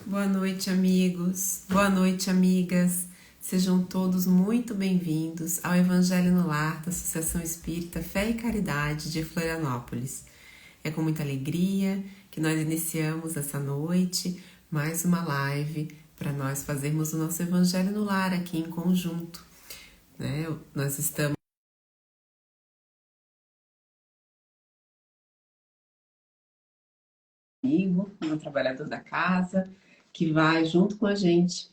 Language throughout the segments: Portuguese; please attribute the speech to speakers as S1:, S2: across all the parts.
S1: Boa noite, amigos. Boa noite, amigas. Sejam todos muito bem-vindos ao Evangelho no Lar da Associação Espírita Fé e Caridade de Florianópolis. É com muita alegria que nós iniciamos essa noite mais uma live para nós fazermos o nosso Evangelho no Lar aqui em conjunto, né? Nós estamos um trabalhador da casa, que vai junto com a gente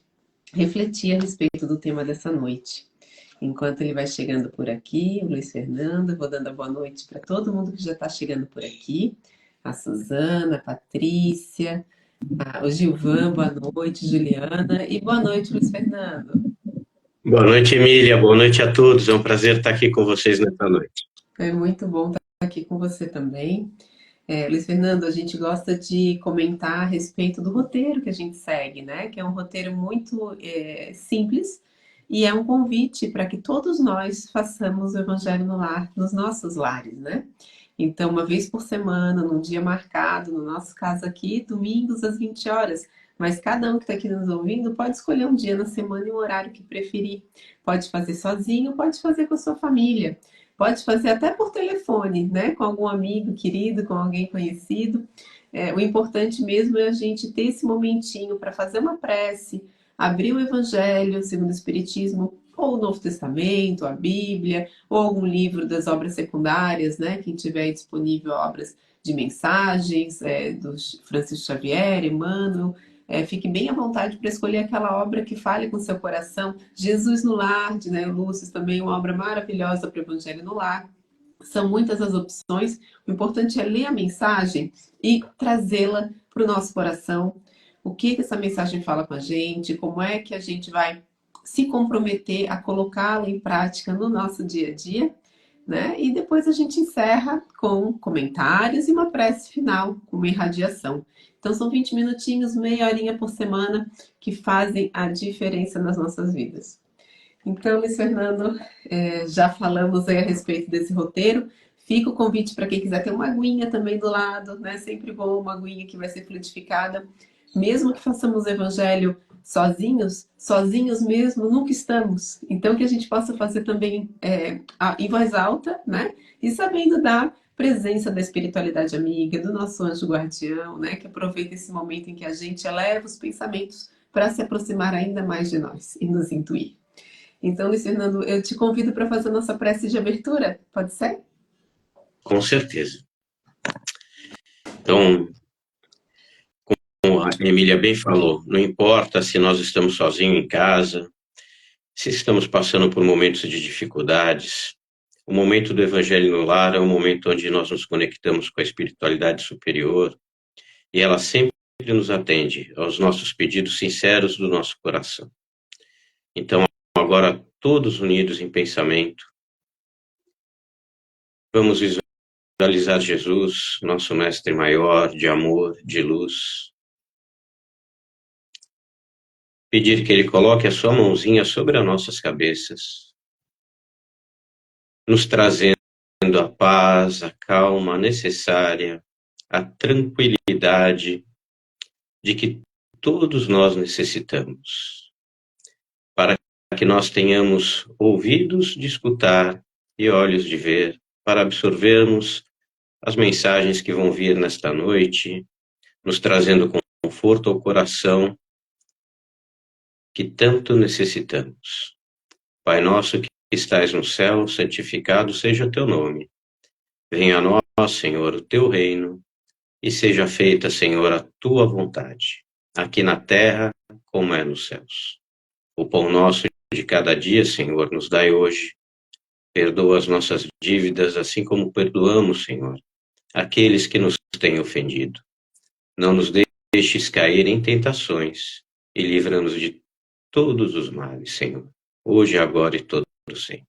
S1: refletir a respeito do tema dessa noite. Enquanto ele vai chegando por aqui, o Luiz Fernando, eu vou dando a boa noite para todo mundo que já está chegando por aqui. A Suzana, a Patrícia, o Gilvan, boa noite, Juliana, e boa noite, Luiz Fernando.
S2: Boa noite, Emília. Boa noite a todos. É um prazer estar aqui com vocês nesta noite.
S1: É muito bom estar aqui com você também. Luiz Fernando, a gente gosta de comentar a respeito do roteiro que a gente segue, né? Que é um roteiro muito simples e é um convite para que todos nós façamos o Evangelho no lar, nos nossos lares, né? Então, uma vez por semana, num dia marcado, no nosso caso aqui, domingos às 20 horas. Mas cada um que está aqui nos ouvindo pode escolher um dia na semana e um horário que preferir. Pode fazer sozinho, pode fazer com a sua família. Pode fazer até por telefone, né? Com algum amigo querido, com alguém conhecido. O importante mesmo é a gente ter esse momentinho para fazer uma prece, abrir o Evangelho segundo o Espiritismo, ou o Novo Testamento, a Bíblia, ou algum livro das obras secundárias, né? Quem tiver disponível obras de mensagens, do Francisco Xavier, Emmanuel. Fique bem à vontade para escolher aquela obra que fale com seu coração. Jesus no Lar, de Neo Lúcio, também uma obra maravilhosa para o Evangelho no Lar. São muitas as opções. O importante é ler a mensagem e trazê-la para o nosso coração. O que essa mensagem fala com a gente? Como é que a gente vai se comprometer a colocá-la em prática no nosso dia a dia? Né? E depois a gente encerra com comentários e uma prece final, com uma irradiação. Então são 20 minutinhos, meia horinha por semana, que fazem a diferença nas nossas vidas. Então, Luiz Fernando, já falamos aí a respeito desse roteiro. Fica o convite para quem quiser ter uma aguinha também do lado, né? Sempre bom uma aguinha que vai ser fluidificada. Mesmo que façamos o evangelho sozinhos, sozinhos mesmo nunca estamos. Então, que a gente possa fazer também em voz alta, né? E sabendo da presença da espiritualidade amiga, do nosso anjo guardião, né? Que aproveita esse momento em que a gente eleva os pensamentos para se aproximar ainda mais de nós e nos intuir. Então, Luiz Fernando, eu te convido para fazer a nossa prece de abertura, pode ser?
S2: Com certeza. Então, como a Emília bem falou, não importa se nós estamos sozinhos em casa, se estamos passando por momentos de dificuldades, o momento do Evangelho no Lar é um momento onde nós nos conectamos com a espiritualidade superior e ela sempre nos atende aos nossos pedidos sinceros do nosso coração. Então, agora, todos unidos em pensamento, vamos visualizar Jesus, nosso mestre maior de amor, de luz. Pedir que ele coloque a sua mãozinha sobre as nossas cabeças, nos trazendo a paz, a calma necessária, a tranquilidade de que todos nós necessitamos, para que nós tenhamos ouvidos de escutar e olhos de ver, para absorvermos as mensagens que vão vir nesta noite, nos trazendo conforto ao coração que tanto necessitamos. Pai nosso que estais no céu, santificado seja o teu nome. Venha a nós, Senhor, o teu reino, e seja feita, Senhor, a tua vontade, aqui na terra como é nos céus. O pão nosso de cada dia, Senhor, nos dai hoje. Perdoa as nossas dívidas, assim como perdoamos, Senhor, aqueles que nos têm ofendido. Não nos deixes cair em tentações e livra-nos de todos os males, Senhor, hoje, agora e todo sempre.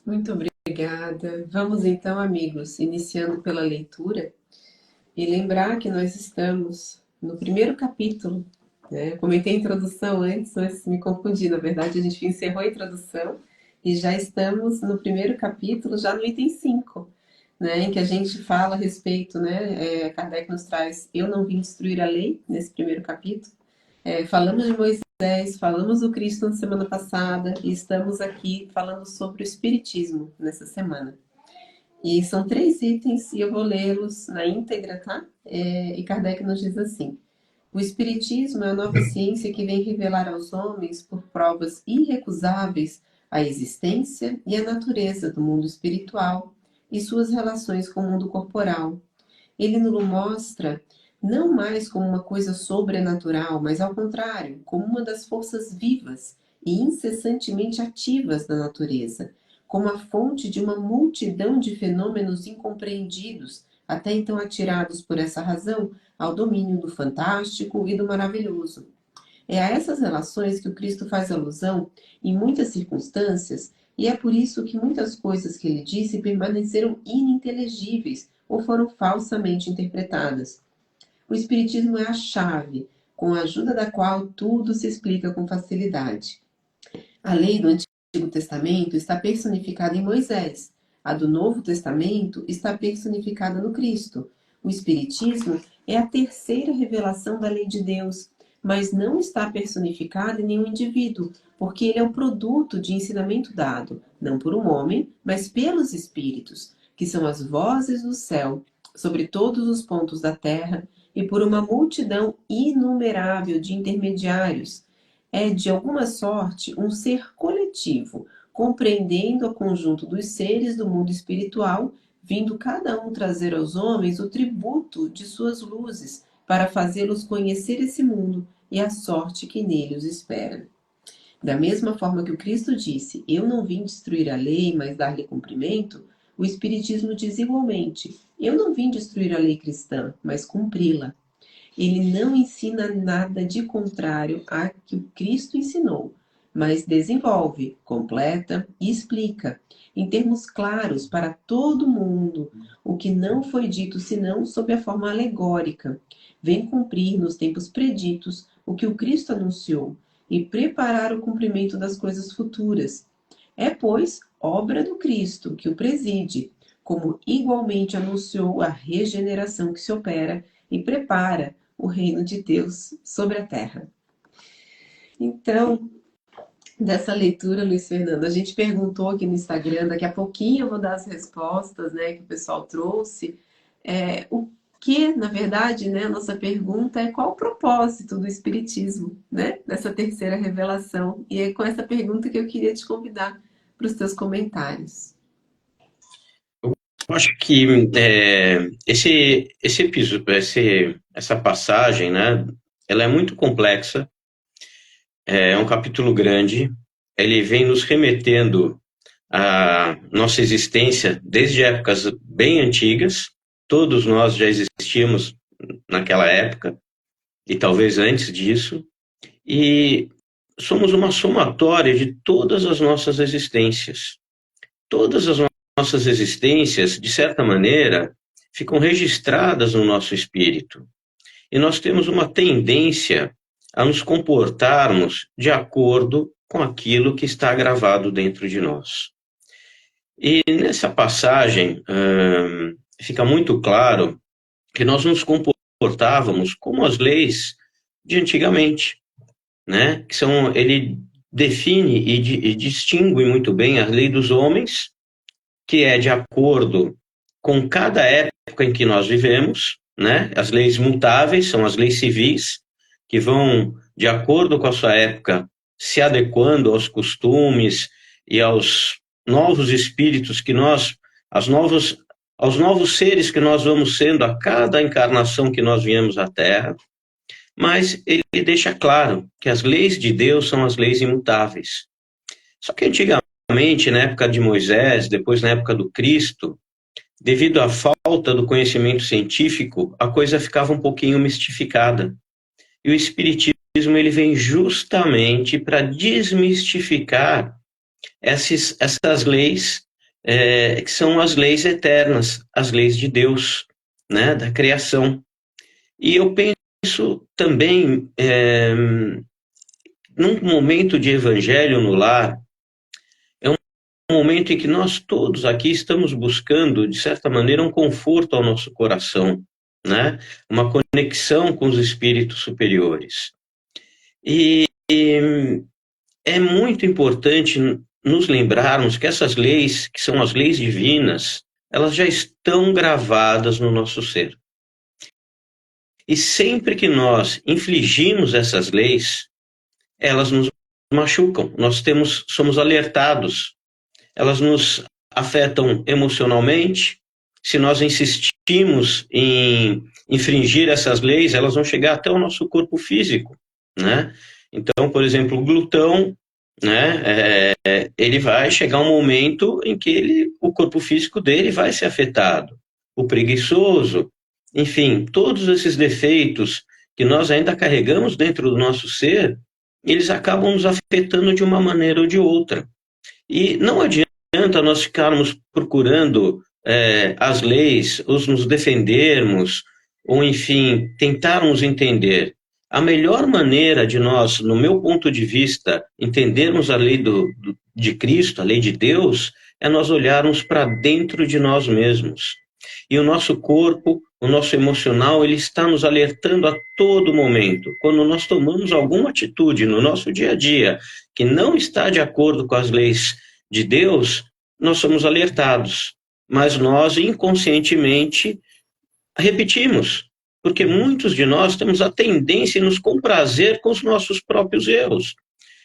S1: Muito obrigada. Vamos então, amigos, iniciando pela leitura e lembrar que nós estamos no primeiro capítulo, né? Eu comentei a introdução antes, mas me confundi. Na verdade, a gente encerrou a introdução e já estamos no primeiro capítulo, já no item 5. né, em que a gente fala a respeito, né, Kardec nos traz Eu não vim destruir a lei, nesse primeiro capítulo. Falamos de Moisés, falamos do Cristo na semana passada e estamos aqui falando sobre o Espiritismo nessa semana. E são 3 itens e eu vou lê-los na íntegra, tá? E Kardec nos diz assim: o Espiritismo é a nova ciência que vem revelar aos homens, por provas irrecusáveis, a existência e a natureza do mundo espiritual e suas relações com o mundo corporal. Ele nos mostra não mais como uma coisa sobrenatural, mas ao contrário, como uma das forças vivas e incessantemente ativas da natureza, como a fonte de uma multidão de fenômenos incompreendidos, até então atirados por essa razão ao domínio do fantástico e do maravilhoso. É a essas relações que o Cristo faz alusão em muitas circunstâncias, e é por isso que muitas coisas que ele disse permaneceram ininteligíveis ou foram falsamente interpretadas. O Espiritismo é a chave, com a ajuda da qual tudo se explica com facilidade. A lei do Antigo Testamento está personificada em Moisés. A do Novo Testamento está personificada no Cristo. O Espiritismo é a terceira revelação da lei de Deus, mas não está personificado em nenhum indivíduo, porque ele é o produto de ensinamento dado, não por um homem, mas pelos Espíritos, que são as vozes do céu, sobre todos os pontos da terra, e por uma multidão inumerável de intermediários. É, de alguma sorte, um ser coletivo, compreendendo o conjunto dos seres do mundo espiritual, vindo cada um trazer aos homens o tributo de suas luzes, para fazê-los conhecer esse mundo e a sorte que nele os espera. Da mesma forma que o Cristo disse, eu não vim destruir a lei, mas dar-lhe cumprimento, o Espiritismo diz igualmente, eu não vim destruir a lei cristã, mas cumpri-la. Ele não ensina nada de contrário a que o Cristo ensinou, mas desenvolve, completa e explica, em termos claros para todo mundo, o que não foi dito senão sob a forma alegórica. Vem cumprir nos tempos preditos o que o Cristo anunciou e preparar o cumprimento das coisas futuras. É, pois, obra do Cristo que o preside, como igualmente anunciou a regeneração que se opera e prepara o reino de Deus sobre a terra. Então, dessa leitura, Luiz Fernando, a gente perguntou aqui no Instagram, daqui a pouquinho eu vou dar as respostas, né, que o pessoal trouxe. O que, na verdade, né, a nossa pergunta é qual o propósito do Espiritismo, né, dessa terceira revelação? E é com essa pergunta que eu queria te convidar para os teus comentários.
S2: Eu acho que esse episódio, essa passagem, né, ela é muito complexa, é um capítulo grande, ele vem nos remetendo à nossa existência desde épocas bem antigas, todos nós já existíamos naquela época, e talvez antes disso, e somos uma somatória de todas as nossas existências. Todas as nossas existências, de certa maneira, ficam registradas no nosso espírito. E nós temos uma tendência a nos comportarmos de acordo com aquilo que está gravado dentro de nós. E nessa passagem, fica muito claro que nós nos comportávamos como as leis de antigamente, né? Que são, ele define e distingue muito bem a lei dos homens, que é de acordo com cada época em que nós vivemos, né? As leis mutáveis são as leis civis, que vão, de acordo com a sua época, se adequando aos costumes e aos novos espíritos que nós, aos novos seres que nós vamos sendo a cada encarnação que nós viemos à Terra. Mas ele deixa claro que as leis de Deus são as leis imutáveis. Só que antigamente, na época de Moisés, depois na época do Cristo, devido à falta do conhecimento científico, a coisa ficava um pouquinho mistificada. E o Espiritismo ele vem justamente para desmistificar essas leis, que são as leis eternas, as leis de Deus, né, da criação. E eu penso também, num momento de evangelho no lar, momento em que nós todos aqui estamos buscando, de certa maneira, um conforto ao nosso coração, né? Uma conexão com os espíritos superiores. E é muito importante nos lembrarmos que essas leis, que são as leis divinas, elas já estão gravadas no nosso ser. E sempre que nós infligimos essas leis, elas nos machucam. Nós somos alertados. Elas nos afetam emocionalmente. Se nós insistimos em infringir essas leis, elas vão chegar até o nosso corpo físico, né? Então, por exemplo, o glutão, né, ele vai chegar um momento em que o corpo físico dele vai ser afetado. O preguiçoso, enfim, todos esses defeitos que nós ainda carregamos dentro do nosso ser, eles acabam nos afetando de uma maneira ou de outra. E não adianta nós ficarmos procurando as leis, ou nos defendermos, ou enfim, tentarmos entender. A melhor maneira de nós, no meu ponto de vista, entendermos a lei de Cristo, a lei de Deus, é nós olharmos para dentro de nós mesmos. E o nosso corpo, o nosso emocional, ele está nos alertando a todo momento. Quando nós tomamos alguma atitude no nosso dia a dia que não está de acordo com as leis de Deus, nós somos alertados. Mas nós, inconscientemente, repetimos. Porque muitos de nós temos a tendência em nos comprazer com os nossos próprios erros.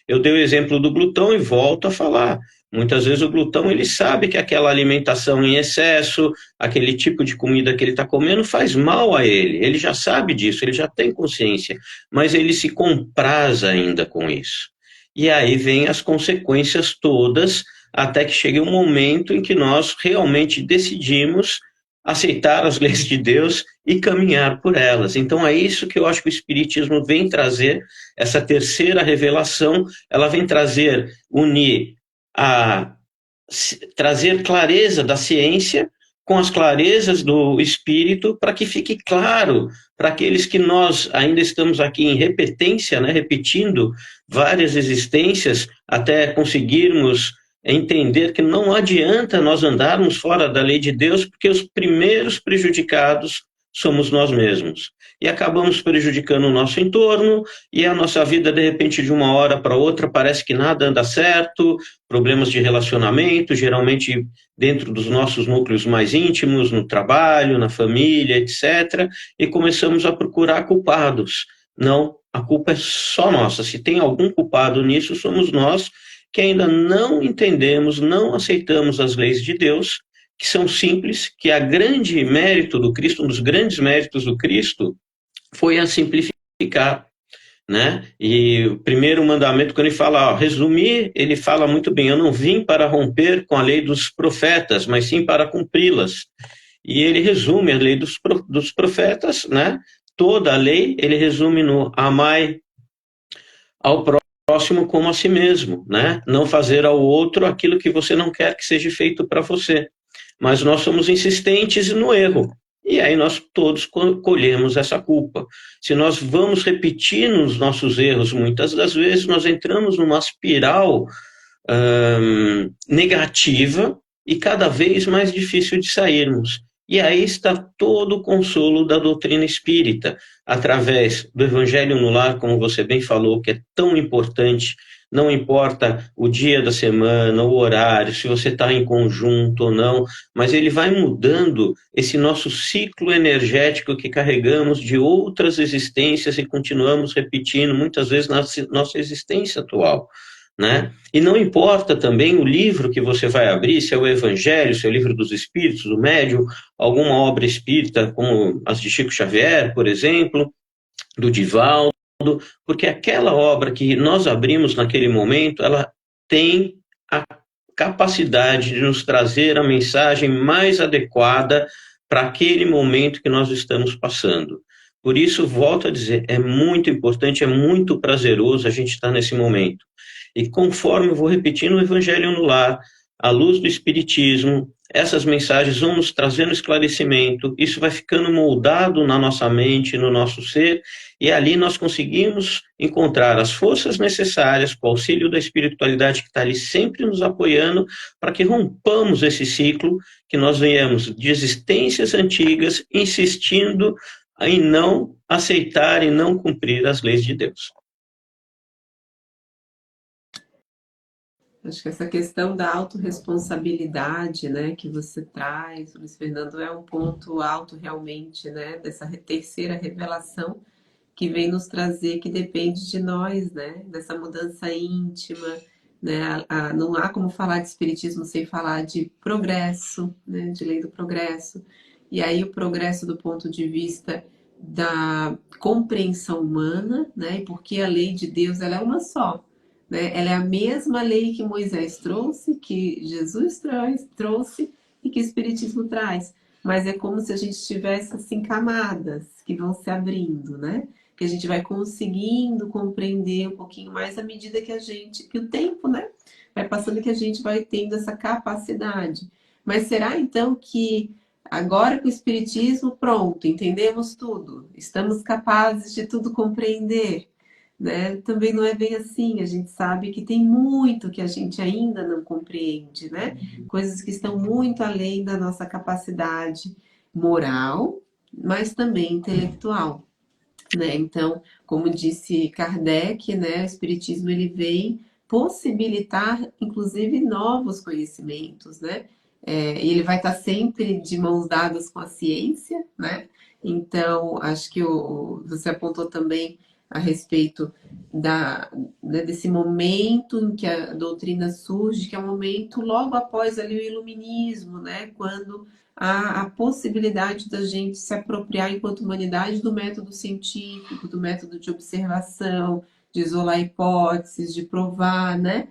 S2: Eu dei o exemplo do glutão e volto a falar. Muitas vezes o glutão, ele sabe que aquela alimentação em excesso, aquele tipo de comida que ele está comendo faz mal a ele. Ele já sabe disso, ele já tem consciência, mas ele se compraz ainda com isso. E aí vem as consequências todas, até que chegue um momento em que nós realmente decidimos aceitar as leis de Deus e caminhar por elas. Então é isso que eu acho que o Espiritismo vem trazer, essa terceira revelação, ela vem unir trazer clareza da ciência com as clarezas do Espírito, para que fique claro para aqueles que nós ainda estamos aqui em repetência, né, repetindo várias existências, até conseguirmos entender que não adianta nós andarmos fora da lei de Deus, porque os primeiros prejudicados somos nós mesmos. E acabamos prejudicando o nosso entorno, e a nossa vida, de repente, de uma hora para outra, parece que nada anda certo, problemas de relacionamento, geralmente dentro dos nossos núcleos mais íntimos, no trabalho, na família, etc., e começamos a procurar culpados. Não, a culpa é só nossa. Se tem algum culpado nisso, somos nós, que ainda não entendemos, não aceitamos as leis de Deus, que são simples, que a grande mérito do Cristo, um dos grandes méritos do Cristo, foi a simplificar, né? E o primeiro mandamento, quando ele fala, resumir, ele fala muito bem, eu não vim para romper com a lei dos profetas, mas sim para cumpri-las. E ele resume a lei dos profetas, né? Toda a lei, ele resume no amai ao próximo como a si mesmo, né? Não fazer ao outro aquilo que você não quer que seja feito para você. Mas nós somos insistentes no erro. E aí nós todos colhemos essa culpa. Se nós vamos repetindo os nossos erros, muitas das vezes nós entramos numa espiral negativa e cada vez mais difícil de sairmos. E aí está todo o consolo da doutrina espírita, através do Evangelho no Lar, como você bem falou, que é tão importante. Não importa o dia da semana, o horário, se você está em conjunto ou não, mas ele vai mudando esse nosso ciclo energético que carregamos de outras existências e continuamos repetindo muitas vezes na nossa existência atual, né? E não importa também o livro que você vai abrir, se é o Evangelho, se é o Livro dos Espíritos, do Médium, alguma obra espírita, como as de Chico Xavier, por exemplo, do Divaldo, porque aquela obra que nós abrimos naquele momento, ela tem a capacidade de nos trazer a mensagem mais adequada para aquele momento que nós estamos passando. Por isso, volto a dizer, é muito importante, é muito prazeroso a gente estar nesse momento. E conforme eu vou repetindo o Evangelho no Lar, à luz do Espiritismo, essas mensagens vão nos trazendo esclarecimento, isso vai ficando moldado na nossa mente, no nosso ser, e ali nós conseguimos encontrar as forças necessárias, com o auxílio da espiritualidade que está ali sempre nos apoiando, para que rompamos esse ciclo, que nós venhamos de existências antigas insistindo em não aceitar e não cumprir as leis de Deus.
S1: Acho que essa questão da autorresponsabilidade, né, que você traz, Luiz Fernando, é um ponto alto realmente, né, dessa terceira revelação que vem nos trazer que depende de nós, né, dessa mudança íntima, né, não há como falar de espiritismo sem falar de progresso, né, de lei do progresso. E aí o progresso do ponto de vista da compreensão humana, né, porque a lei de Deus ela é uma só, né? Ela é a mesma lei que Moisés trouxe, que Jesus trouxe e que o Espiritismo traz. Mas é como se a gente tivesse assim camadas que vão se abrindo, né? Que a gente vai conseguindo compreender um pouquinho mais à medida que que o tempo, né? Vai passando e que a gente vai tendo essa capacidade. Mas será então que agora com o Espiritismo, pronto, entendemos tudo, estamos capazes de tudo compreender? Né? Também não é bem assim, a gente sabe que tem muito que a gente ainda não compreende, né? Coisas que estão muito além da nossa capacidade moral, mas também intelectual, né? Então, como disse Kardec, né, o espiritismo ele vem possibilitar, inclusive, novos conhecimentos, né? E ele vai estar sempre de mãos dadas com a ciência, né? Então, acho que você apontou também a respeito né, desse momento em que a doutrina surge, que é um momento logo após ali o iluminismo, né? Quando a possibilidade da gente se apropriar enquanto humanidade do método científico, do método de observação, de isolar hipóteses, de provar, né?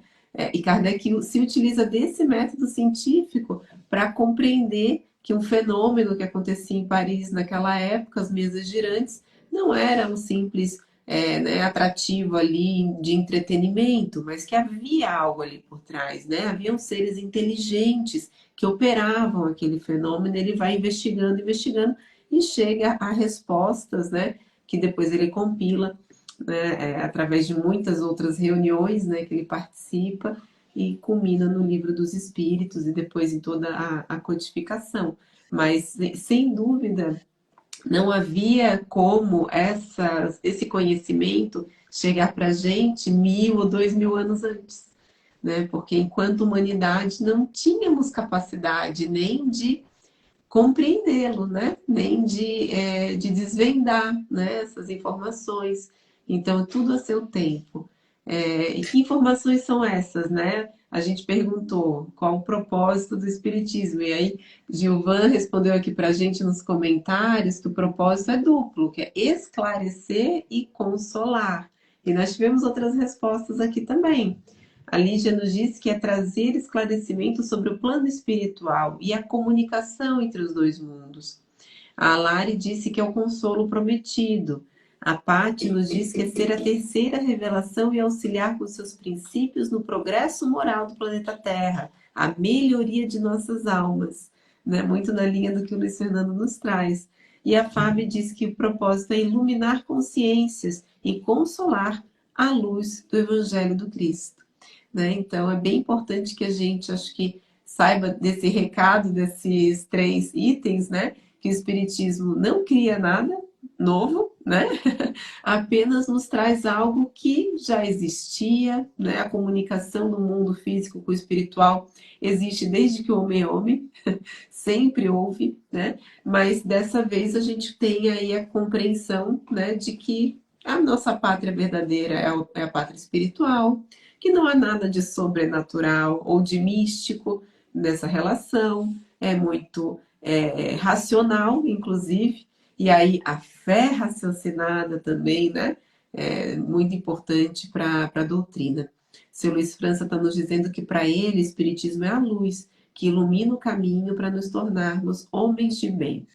S1: E Kardec se utiliza desse método científico para compreender que um fenômeno que acontecia em Paris naquela época, as mesas girantes, não era um simples né, atrativo ali de entretenimento, mas que havia algo ali por trás, né? Haviam seres inteligentes que operavam aquele fenômeno, ele vai investigando, investigando e chega a respostas, né? Que depois ele compila, né, através de muitas outras reuniões, né? Que ele participa e culmina no livro dos Espíritos e depois em toda a codificação. Mas, sem dúvida, não havia como esse conhecimento chegar para a gente 1.000 ou 2.000 anos antes, né? Porque enquanto humanidade não tínhamos capacidade nem de compreendê-lo, né? Nem de desvendar, né? Essas informações. Então, tudo a seu tempo. E que informações são essas, né? A gente perguntou qual o propósito do Espiritismo. E aí, Gilvan respondeu aqui para a gente nos comentários que o propósito é duplo, que é esclarecer e consolar. E nós tivemos outras respostas aqui também. A Lígia nos disse que é trazer esclarecimento sobre o plano espiritual e a comunicação entre os dois mundos. A Lari disse que é o consolo prometido. A Patti nos diz que é ser a terceira revelação e auxiliar com seus princípios no progresso moral do planeta Terra, a melhoria de nossas almas, né? Muito na linha do que o Luiz Fernando nos traz. E a Fábio diz que o propósito é iluminar consciências e consolar à luz do Evangelho do Cristo, né? Então é bem importante que a gente, acho que, saiba desse recado, desses três itens, né? Que o Espiritismo não cria nada novo, né? Apenas nos traz algo que já existia, né? A comunicação do mundo físico com o espiritual existe desde que o homem é homem, sempre houve, né? Mas dessa vez a gente tem aí a compreensão, né, de que a nossa pátria verdadeira é a pátria espiritual, que não há nada de sobrenatural ou de místico nessa relação, é muito racional, inclusive, e aí a fé raciocinada também, né? É muito importante para a doutrina. Seu Luiz França está nos dizendo que para ele o Espiritismo é a luz que ilumina o caminho para nos tornarmos homens de bem.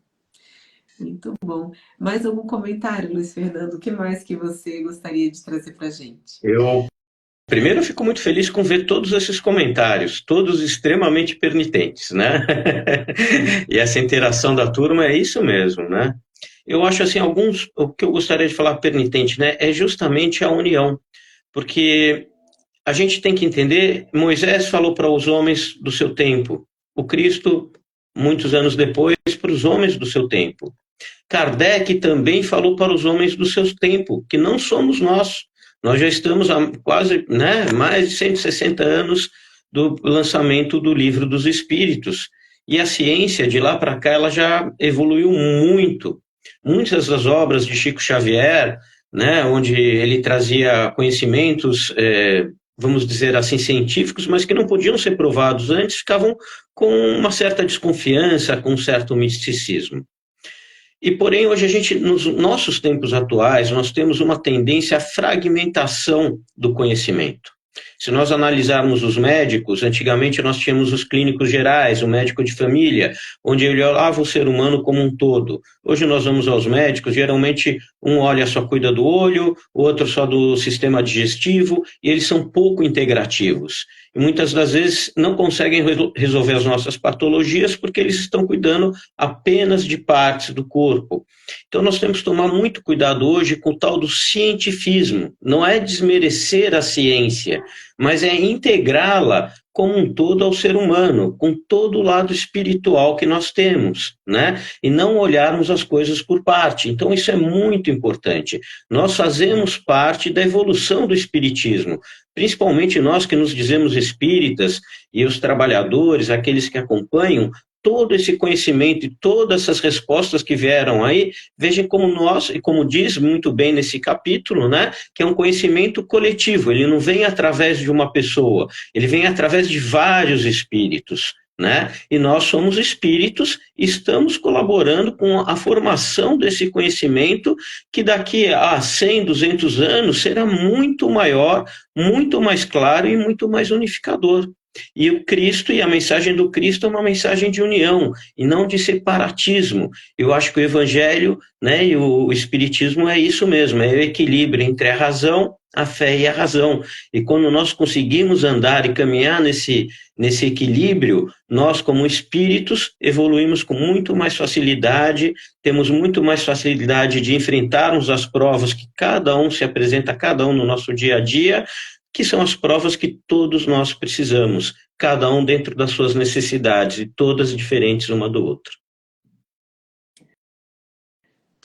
S1: Muito bom. Mais algum comentário, Luiz Fernando? O que mais que você gostaria de trazer para a gente?
S2: Eu primeiro eu fico muito feliz com ver todos esses comentários, todos extremamente pernitentes, né? E essa interação da turma é isso mesmo, né? Eu acho assim, o que eu gostaria de falar pernitente, né, é justamente a união, porque a gente tem que entender, Moisés falou para os homens do seu tempo, o Cristo, muitos anos depois, para os homens do seu tempo. Kardec também falou para os homens do seu tempo, que não somos nós. Nós já estamos há quase, né, mais de 160 anos do lançamento do Livro dos Espíritos. E a ciência, de lá para cá, ela já evoluiu muito. Muitas das obras de Chico Xavier, né, onde ele trazia conhecimentos, vamos dizer assim, científicos, mas que não podiam ser provados antes, ficavam com uma certa desconfiança, com um certo misticismo. E, porém, hoje a gente, nos nossos tempos atuais, nós temos uma tendência à fragmentação do conhecimento. Se nós analisarmos os médicos, antigamente nós tínhamos os clínicos gerais, o médico de família, onde ele olhava o ser humano como um todo. Hoje nós vamos aos médicos, geralmente um olha só cuida do olho, o outro só do sistema digestivo, e eles são pouco integrativos. E muitas das vezes não conseguem resolver as nossas patologias porque eles estão cuidando apenas de partes do corpo. Então nós temos que tomar muito cuidado hoje com o tal do cientifismo. Não é desmerecer a ciência, mas é integrá-la como um todo ao ser humano, com todo o lado espiritual que nós temos, né? E não olharmos as coisas por parte. Então isso é muito importante. Nós fazemos parte da evolução do espiritismo, principalmente nós que nos dizemos espíritas e os trabalhadores, aqueles que acompanham, todo esse conhecimento e todas essas respostas que vieram aí, vejam como nós, e como diz muito bem nesse capítulo, né, que é um conhecimento coletivo, ele não vem através de uma pessoa, ele vem através de vários espíritos, né? E nós somos espíritos e estamos colaborando com a formação desse conhecimento que daqui a 100, 200 anos será muito maior, muito mais claro e muito mais unificador. E o Cristo e a mensagem do Cristo é uma mensagem de união e não de separatismo. Eu acho que o Evangelho, né, e o Espiritismo é isso mesmo, é o equilíbrio entre a razão, a fé e a razão. E quando nós conseguimos andar e caminhar nesse equilíbrio, nós, como espíritos, evoluímos com muito mais facilidade, temos muito mais facilidade de enfrentarmos as provas que cada um se apresenta, cada um no nosso dia a dia, que são as provas que todos nós precisamos, cada um dentro das suas necessidades, e todas diferentes uma do outro.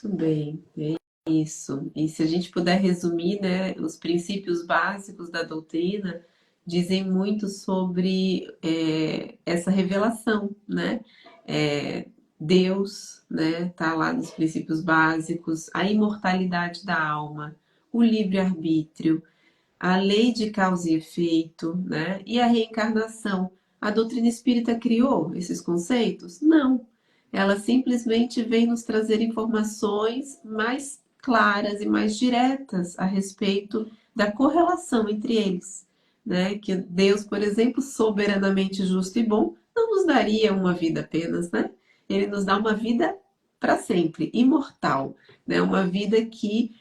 S1: Muito bem, é isso. E se a gente puder resumir, né, os princípios básicos da doutrina dizem muito sobre essa revelação, né? É, Deus, né, tá lá nos princípios básicos, a imortalidade da alma, o livre-arbítrio, a lei de causa e efeito, né? E a reencarnação. A doutrina espírita criou esses conceitos? Não. Ela simplesmente vem nos trazer informações mais claras e mais diretas a respeito da correlação entre eles, né? Que Deus, por exemplo, soberanamente justo e bom, não nos daria uma vida apenas, né? Ele nos dá uma vida para sempre, imortal, né? Uma vida que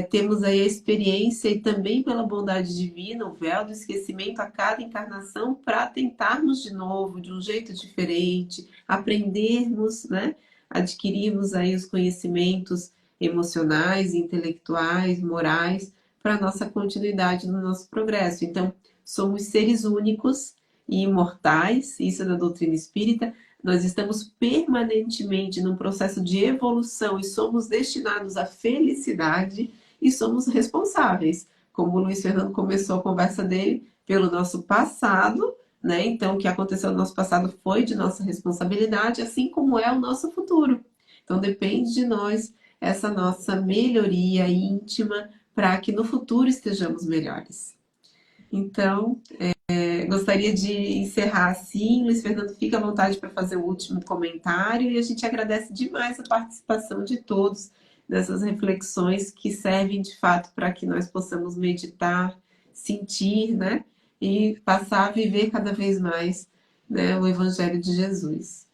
S1: temos aí a experiência e também pela bondade divina, o véu do esquecimento a cada encarnação para tentarmos de novo, de um jeito diferente, aprendermos, né? Adquirirmos aí os conhecimentos emocionais, intelectuais, morais, para a nossa continuidade no nosso progresso. Então, somos seres únicos e imortais, isso é da doutrina espírita, nós estamos permanentemente num processo de evolução e somos destinados à felicidade e somos responsáveis. Como o Luiz Fernando começou a conversa dele, pelo nosso passado, né? Então, o que aconteceu no nosso passado foi de nossa responsabilidade, assim como é o nosso futuro. Então, depende de nós essa nossa melhoria íntima para que no futuro estejamos melhores. Então, gostaria de encerrar assim. Luiz Fernando, fica à vontade para fazer o último comentário e a gente agradece demais a participação de todos nessas reflexões que servem de fato para que nós possamos meditar, sentir, né? E passar a viver cada vez mais, né, o Evangelho de Jesus.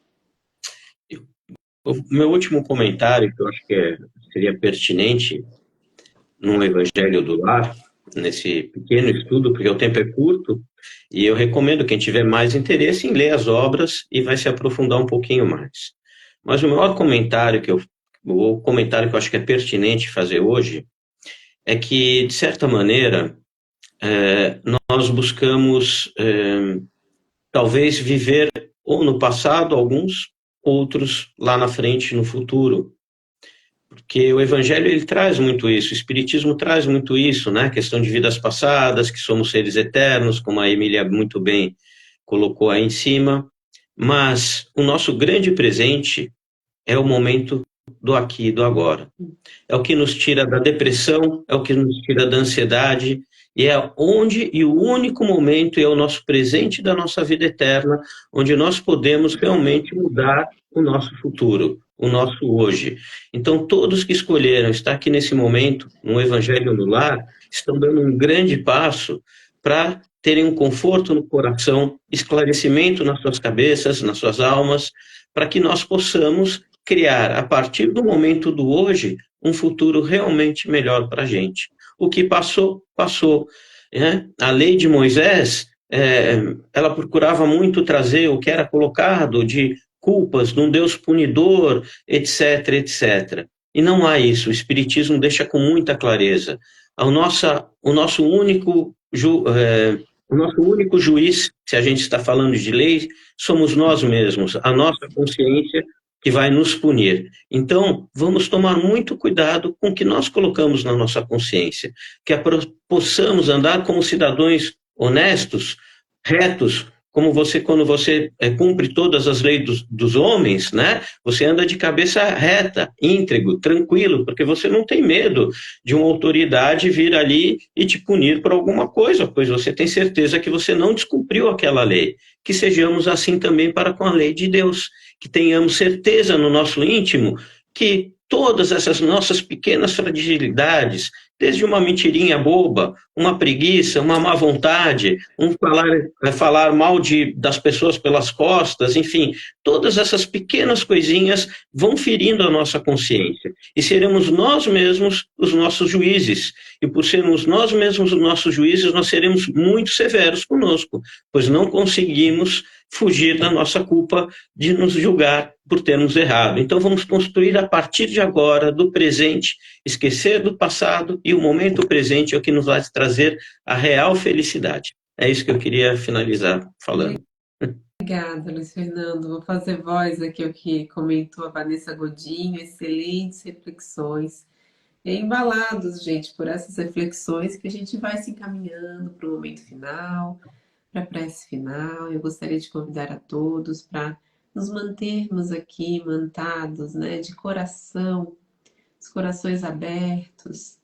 S2: O meu último comentário, que eu acho que seria pertinente no Evangelho do Lar, nesse pequeno estudo, porque o tempo é curto, e eu recomendo quem tiver mais interesse em ler as obras e vai se aprofundar um pouquinho mais. Mas o maior comentário o comentário que eu acho que é pertinente fazer hoje é que, de certa maneira, nós buscamos talvez viver ou no passado alguns, outros lá na frente, no futuro. Porque o Evangelho ele traz muito isso, o Espiritismo traz muito isso, né? A questão de vidas passadas, que somos seres eternos, como a Emília muito bem colocou aí em cima. Mas o nosso grande presente é o momento do aqui e do agora. É o que nos tira da depressão, é o que nos tira da ansiedade, e é onde e o único momento é o nosso presente da nossa vida eterna, onde nós podemos realmente mudar o nosso futuro, o nosso hoje. Então, todos que escolheram estar aqui nesse momento, no Evangelho no Lar, estão dando um grande passo para terem um conforto no coração, esclarecimento nas suas cabeças, nas suas almas, para que nós possamos criar, a partir do momento do hoje, um futuro realmente melhor para a gente. O que passou, passou. Né? A lei de Moisés, ela procurava muito trazer o que era colocado de culpas de um Deus punidor, etc, etc. E não há isso. O Espiritismo deixa com muita clareza. O nosso único o nosso único juiz, se a gente está falando de lei, somos nós mesmos, a nossa consciência que vai nos punir. Então, vamos tomar muito cuidado com o que nós colocamos na nossa consciência, que possamos andar como cidadãos honestos, retos, como você, quando você cumpre todas as leis dos homens, né? Você anda de cabeça reta, íntegro, tranquilo, porque você não tem medo de uma autoridade vir ali e te punir por alguma coisa, pois você tem certeza que você não descumpriu aquela lei. Que sejamos assim também para com a lei de Deus, que tenhamos certeza no nosso íntimo que todas essas nossas pequenas fragilidades, desde uma mentirinha boba, uma preguiça, uma má vontade, falar mal das pessoas pelas costas, enfim, todas essas pequenas coisinhas vão ferindo a nossa consciência. E seremos nós mesmos os nossos juízes. E por sermos nós mesmos os nossos juízes, nós seremos muito severos conosco, pois não conseguimos fugir da nossa culpa de nos julgar por termos errado. Então vamos construir a partir de agora, do presente, esquecer do passado, e o momento presente é o que nos vai trazer a real felicidade. É isso que eu queria finalizar falando.
S1: Obrigada, Luiz Fernando. Vou fazer voz aqui o que comentou a Vanessa Godinho, excelentes reflexões. E embalados, gente, por essas reflexões que a gente vai se encaminhando para o momento final, para a prece final. Eu gostaria de convidar a todos para nos mantermos aqui mantados, né, de coração, os corações abertos,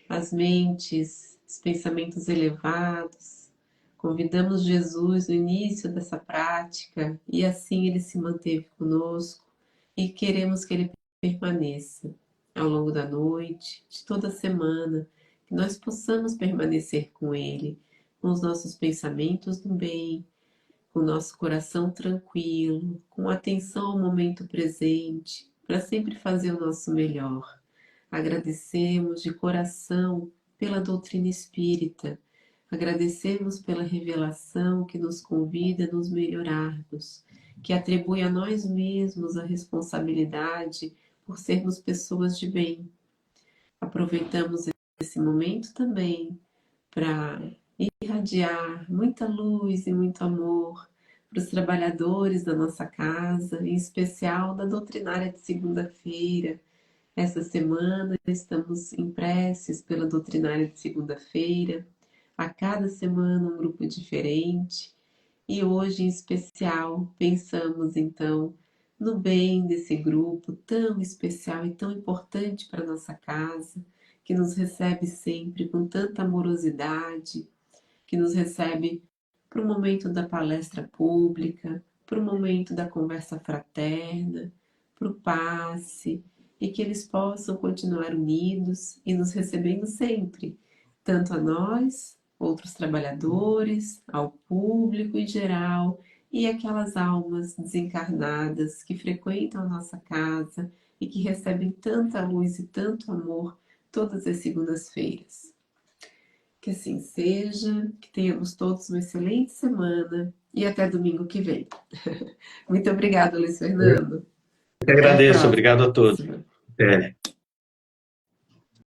S1: as mentes, os pensamentos elevados. Convidamos Jesus no início dessa prática e assim ele se manteve conosco e queremos que ele permaneça ao longo da noite, de toda a semana, que nós possamos permanecer com ele, com os nossos pensamentos do bem, com o nosso coração tranquilo, com atenção ao momento presente, para sempre fazer o nosso melhor. Agradecemos de coração pela doutrina espírita, agradecemos pela revelação que nos convida a nos melhorarmos, que atribui a nós mesmos a responsabilidade por sermos pessoas de bem. Aproveitamos esse momento também para irradiar muita luz e muito amor para os trabalhadores da nossa casa, em especial da doutrinária de segunda-feira. Essa semana estamos em preces pela doutrinária de segunda-feira, a cada semana um grupo diferente, e hoje em especial pensamos então no bem desse grupo tão especial e tão importante para nossa casa, que nos recebe sempre com tanta amorosidade, que nos recebe para o momento da palestra pública, para o momento da conversa fraterna, para o passe, e que eles possam continuar unidos e nos recebendo sempre, tanto a nós, outros trabalhadores, ao público em geral e aquelas almas desencarnadas que frequentam a nossa casa e que recebem tanta luz e tanto amor todas as segundas-feiras. Que assim seja, que tenhamos todos uma excelente semana e até domingo que vem. Muito obrigada, Luiz
S2: Eu
S1: Fernando.
S2: que
S1: Até a
S2: agradeço, obrigado a todos.
S1: próxima.
S2: Até.